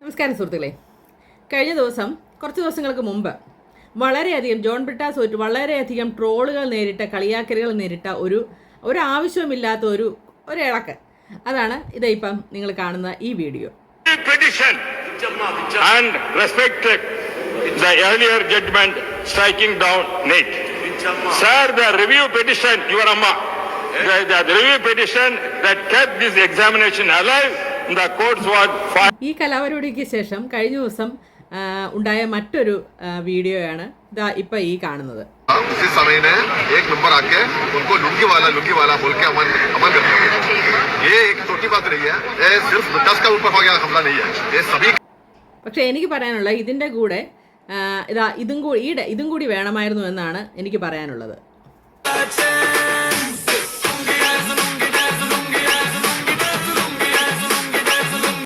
നമസ്കാരം സുഹൃത്തുക്കളെ. കഴിഞ്ഞ ദിവസം കുറച്ച് ദിവസങ്ങൾക്ക് മുമ്പ് വളരെയധികം ജോൺ ബ്രിട്ടാസ് വളരെയധികം ട്രോളുകൾ നേരിട്ട കളിയാക്കലുകൾ നേരിട്ട ഒരു ആവശ്യമില്ലാത്ത ഒരു ഇളക്ക്. അതാണ് ഇപ്പം നിങ്ങൾ കാണുന്ന ഈ video. And respected the earlier judgment striking down Nate. Sir, the review petition, your Amma, the review petition that kept this examination alive, the courts was filed. ഈ കലാപരിപാടിക്ക് ശേഷം കഴിഞ്ഞ ദിവസം ഉണ്ടായ മറ്റൊരു വീഡിയോയാണ് ഇപ്പം ഈ കാണുന്നത്. उसी समय ने एक नंबर आके उनको लुंगी वाला बोल के अमल करते हैं. ये एक छोटी बात नहीं है. ये सिर्फ ब्रिटास का ऊपर हो गया हमला नहीं है. ये सभी. പക്ഷേ എനിക്ക് പറയാനുള്ള ഇതിൻ്റെ കൂടെ ഇതും കൂടി വേണമായിരുന്നു എന്നാണ് എനിക്ക് പറയാനുള്ളത്.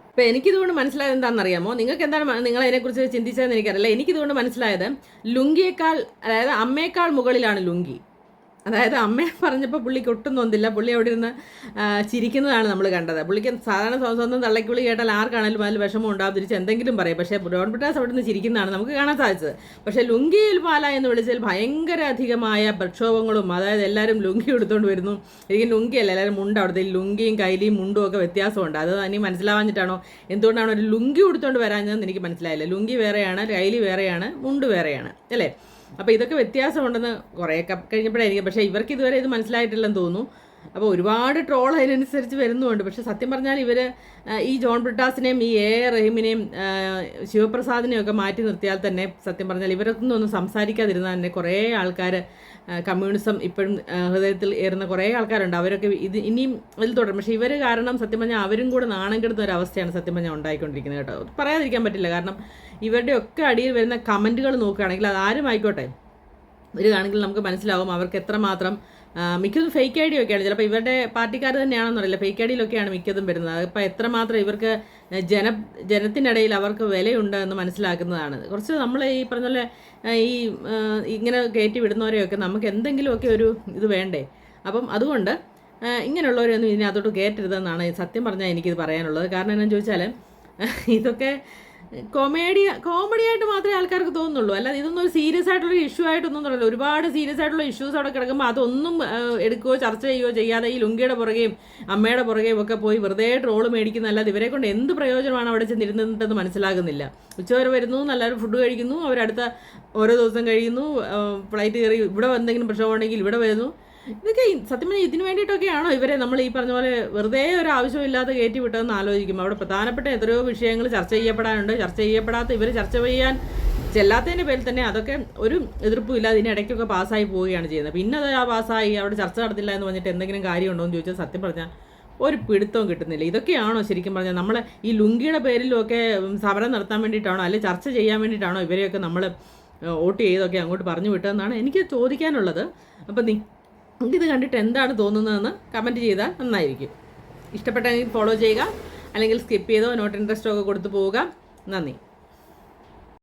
ഇപ്പം എനിക്കിതുകൊണ്ട് മനസ്സിലായത് എന്താണെന്നറിയാമോ? നിങ്ങൾക്ക് എന്താണ് നിങ്ങൾ അതിനെക്കുറിച്ച് ചിന്തിച്ചതെന്ന് എനിക്കറിയില്ല. എനിക്കിതുകൊണ്ട് മനസ്സിലായത് ലുങ്കിയേക്കാൾ, അതായത് അമ്മയേക്കാൾ മുകളിലാണ് ലുങ്കി. അതായത് അമ്മയെ പറഞ്ഞപ്പോൾ പുള്ളിക്ക് ഒട്ടും തോന്നില്ല. പുള്ളി അവിടെ ഇരുന്ന് ചിരിക്കുന്നതാണ് നമ്മൾ കണ്ടത്. പുള്ളിക്ക് സാധാരണ സ്വന്തം തള്ളക്കുള്ളി കേട്ടാൽ ആർക്കാണെങ്കിലും അതിൽ വിഷമം ഉണ്ടാവും, തിരിച്ച് എന്തെങ്കിലും പറയും. പക്ഷേ ജോൺ ബ്രിട്ടാസ് അവിടെ നിന്ന് ചിരിക്കുന്നതാണ് നമുക്ക് കാണാൻ സാധിച്ചത്. പക്ഷേ ലുങ്കിയിൽ പാല എന്ന് വിളിച്ചാൽ ഭയങ്കര അധികമായ പ്രക്ഷോഭങ്ങളും, അതായത് എല്ലാവരും ലുങ്കി എടുത്തുകൊണ്ട് വരുന്നു. എനിക്ക് ലുങ്കിയല്ല, എല്ലാവരും മുണ്ട്. അവിടുത്തെ ലുങ്കിയും കൈലിയും മുണ്ടും ഒക്കെ വ്യത്യാസമുണ്ട്. അത് എനിക്ക് മനസ്സിലാവാഞ്ഞിട്ടാണോ എന്തുകൊണ്ടാണ് ഒരു ലുങ്കി എടുത്തുകൊണ്ട് വരാഞ്ഞതെന്ന് എനിക്ക് മനസ്സിലായില്ല. ലുങ്കി വേറെയാണ്, കൈലി വേറെയാണ്, മുണ്ട് വേറെയാണ്, അല്ലേ? അപ്പോൾ ഇതൊക്കെ വ്യത്യാസമുണ്ടെന്ന് കുറേയൊക്കെ കഴിഞ്ഞപ്പോഴായിരിക്കും. പക്ഷേ ഇവർക്ക് ഇതുവരെ ഇത് മനസ്സിലായിട്ടില്ലെന്ന് തോന്നുന്നു. അപ്പോൾ ഒരുപാട് ട്രോൾ അതിനനുസരിച്ച് വരുന്നുമുണ്ട്. പക്ഷേ സത്യം പറഞ്ഞാൽ ഇവർ ഈ ജോൺ ബ്രിട്ടാസിനെയും ഈ റഹീമിനെയും ശിവപ്രസാദിനെയും ഒക്കെ മാറ്റി നിർത്തിയാൽ തന്നെ സത്യം പറഞ്ഞാൽ ഇവരൊന്നും സംസാരിക്കാതിരുന്നാൽ തന്നെ കുറേ ആൾക്കാർ കമ്മ്യൂണിസം ഇപ്പോഴും ഹൃദയത്തിൽ ഏറുന്ന കുറേ ആൾക്കാരുണ്ട്. അവരൊക്കെ ഇനിയും ഇതിൽ തുടരും. പക്ഷേ ഇവർ കാരണം സത്യം പറഞ്ഞാൽ അവരും കൂടെ നാണം കെടുന്ന ഒരു അവസ്ഥയാണ് സത്യം പറഞ്ഞാൽ ഉണ്ടായിക്കൊണ്ടിരിക്കുന്നത് കേട്ടോ. പറയാതിരിക്കാൻ പറ്റില്ല. കാരണം ഇവരുടെയൊക്കെ അടിയിൽ വരുന്ന കമൻറ്റുകൾ നോക്കുകയാണെങ്കിൽ അത് ആരും ആയിക്കോട്ടെ വരികയാണെങ്കിൽ നമുക്ക് മനസ്സിലാവും അവർക്ക് എത്രമാത്രം മിക്കതും ഫേക്ക് ഐ ഡി ഒക്കെയാണ്. ചിലപ്പോൾ ഇവരുടെ പാർട്ടിക്കാർ തന്നെയാണെന്ന് അറിയില്ല, ഫേക്ക് ഐ ഡിയിലൊക്കെയാണ് മിക്കതും വരുന്നത്. അപ്പോൾ എത്രമാത്രം ഇവർക്ക് ജനത്തിനിടയിൽ അവർക്ക് വിലയുണ്ട് എന്ന് മനസ്സിലാക്കുന്നതാണ്. കുറച്ച് നമ്മൾ ഈ പറഞ്ഞ പോലെ ഈ ഇങ്ങനെ കയറ്റി വിടുന്നവരെയൊക്കെ നമുക്ക് എന്തെങ്കിലുമൊക്കെ ഒരു ഇത് വേണ്ടേ. അപ്പം അതുകൊണ്ട് ഇങ്ങനെയുള്ളവരൊന്നും ഇതിനകത്തോട്ട് കയറ്റരുതെന്നാണ് സത്യം പറഞ്ഞാൽ എനിക്കിത് പറയാനുള്ളത്. കാരണം എന്താണെന്ന് ചോദിച്ചാൽ ഇതൊക്കെ കോമഡിയായിട്ട് മാത്രമേ ആൾക്കാർക്ക് തോന്നുന്നുള്ളൂ. അല്ലാതെ ഇതൊന്നും ഒരു സീരിയസ് ആയിട്ടുള്ള ഇഷ്യൂ ആയിട്ടൊന്നും പറയില്ല. ഒരുപാട് സീരിയസ് ആയിട്ടുള്ള ഇഷ്യൂസ് അവിടെ കിടക്കുമ്പോൾ അതൊന്നും എടുക്കുകയോ ചർച്ച ചെയ്യുകയോ ചെയ്യാതെ ഈ ലുങ്കിയുടെ പുറകെയും അമ്മയുടെ പുറകെയും ഒക്കെ പോയി വെറുതെ ട്രോള് മേടിക്കുന്നതല്ലാതെ ഇവരെ കൊണ്ട് എന്ത് പ്രയോജനമാണ് അവിടെ ചെന്നിരുന്നതെന്ന് മനസ്സിലാകുന്നില്ല. ഉച്ചവരെ വരുന്നു, നല്ലൊരു ഫുഡ് കഴിക്കുന്നു, അവരടുത്ത ഓരോ ദിവസം കഴിയുന്നു, ഫ്ലൈറ്റ് കയറി ഇവിടെ എന്തെങ്കിലും പ്രശ്നം ഉണ്ടെങ്കിൽ ഇവിടെ വരുന്നു. ഇതൊക്കെ സത്യം പറഞ്ഞാൽ ഇതിന് വേണ്ടിയിട്ടൊക്കെയാണോ ഇവരെ നമ്മൾ ഈ പറഞ്ഞ പോലെ വെറുതെ ഒരു ആവശ്യമില്ലാതെ കയറ്റി വിട്ടതെന്ന് ആലോചിക്കും. അവിടെ പ്രധാനപ്പെട്ട എത്രയോ വിഷയങ്ങൾ ചർച്ച ചെയ്യപ്പെടാനുണ്ട്. ചർച്ച ചെയ്യപ്പെടാത്ത ഇവർ ചർച്ച ചെയ്യാൻ ചെല്ലാത്തതിൻ്റെ പേരിൽ തന്നെ അതൊക്കെ ഒരു എതിർപ്പും ഇല്ല, ഇതിനിടയ്ക്കൊക്കെ പാസ്സായി പോവുകയാണ് ചെയ്യുന്നത്. പിന്നെ അത് പാസ്സായി അവിടെ ചർച്ച നടത്തില്ല എന്ന് പറഞ്ഞിട്ട് എന്തെങ്കിലും കാര്യമുണ്ടോ എന്ന് ചോദിച്ചാൽ സത്യം പറഞ്ഞാൽ ഒരു പിടുത്തവും കിട്ടുന്നില്ല. ഇതൊക്കെയാണോ ശരിക്കും പറഞ്ഞാൽ നമ്മൾ ഈ ലുങ്കിയുടെ പേരിലുമൊക്കെ സമരം നടത്താൻ വേണ്ടിയിട്ടാണോ അല്ലെങ്കിൽ ചർച്ച ചെയ്യാൻ വേണ്ടിയിട്ടാണോ ഇവരെയൊക്കെ നമ്മൾ വോട്ട് ചെയ്തൊക്കെ അങ്ങോട്ട് പറഞ്ഞു വിട്ടതെന്നാണ് എനിക്ക് ചോദിക്കാനുള്ളത്. അപ്പം നിങ്ങൾക്കിത് കണ്ടിട്ട് എന്താണ് തോന്നുന്നതെന്ന് കമൻറ്റ് ചെയ്താൽ നന്നായിരിക്കും. ഇഷ്ടപ്പെട്ടെങ്കിൽ ഫോളോ ചെയ്യുക, അല്ലെങ്കിൽ സ്കിപ്പ് ചെയ്തോ നോട്ട് ഇൻട്രസ്റ്റോ ഒക്കെ കൊടുത്തു പോവുക. നന്ദി.